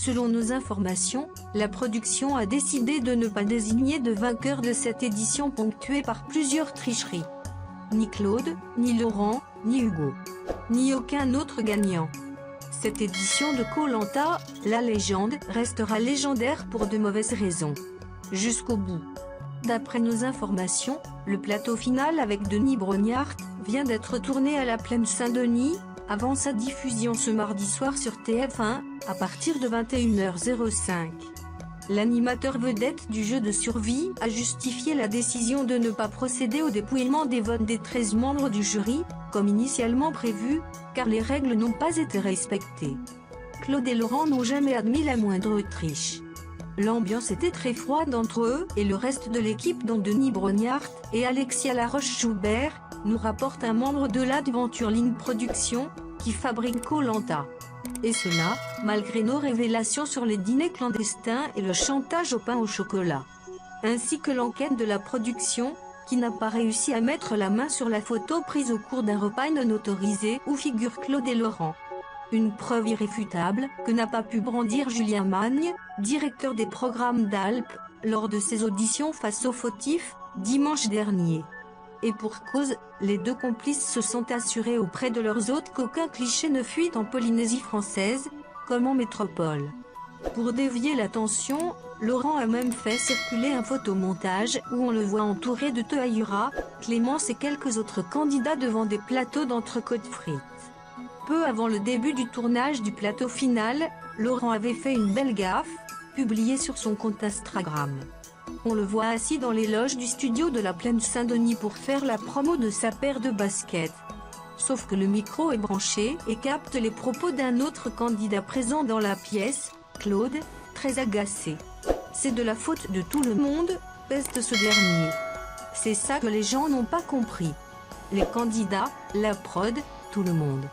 Selon nos informations, la production a décidé de ne pas désigner de vainqueur de cette édition ponctuée par plusieurs tricheries. Ni Claude, ni Laurent, ni Hugo, ni aucun autre gagnant. Cette édition de Koh-Lanta, la légende, restera légendaire pour de mauvaises raisons. Jusqu'au bout. D'après nos informations, le plateau final avec Denis Brognard vient d'être tourné à la Plaine Saint-Denis, avant sa diffusion ce mardi soir sur TF1, à partir de 21h05. L'animateur vedette du jeu de survie a justifié la décision de ne pas procéder au dépouillement des votes des 13 membres du jury, comme initialement prévu, car les règles n'ont pas été respectées. Claude et Laurent n'ont jamais admis la moindre triche. L'ambiance était très froide entre eux et le reste de l'équipe dont Denis Brognard et Alexia Laroche-Joubert, nous rapporte un membre de l'Adventure Line Productions, qui fabrique Koh-Lanta. Et cela, malgré nos révélations sur les dîners clandestins et le chantage au pain au chocolat. Ainsi que l'enquête de la production, qui n'a pas réussi à mettre la main sur la photo prise au cours d'un repas non autorisé où figurent Claude et Laurent. Une preuve irréfutable que n'a pas pu brandir Julien Magne, directeur des programmes d'Alpes, lors de ses auditions face aux fautifs, dimanche dernier. Et pour cause, les deux complices se sont assurés auprès de leurs hôtes qu'aucun cliché ne fuit en Polynésie française, comme en métropole. Pour dévier l'attention, Laurent a même fait circuler un photomontage où on le voit entouré de Toahura, Clémence et quelques autres candidats devant des plateaux d'entrecôte frites. Peu avant le début du tournage du plateau final, Laurent avait fait une belle gaffe, publiée sur son compte Instagram. On le voit assis dans les loges du studio de la Plaine Saint-Denis pour faire la promo de sa paire de baskets. Sauf que le micro est branché et capte les propos d'un autre candidat présent dans la pièce, Claude, très agacé. C'est de la faute de tout le monde, peste ce dernier. C'est ça que les gens n'ont pas compris. Les candidats, la prod, tout le monde.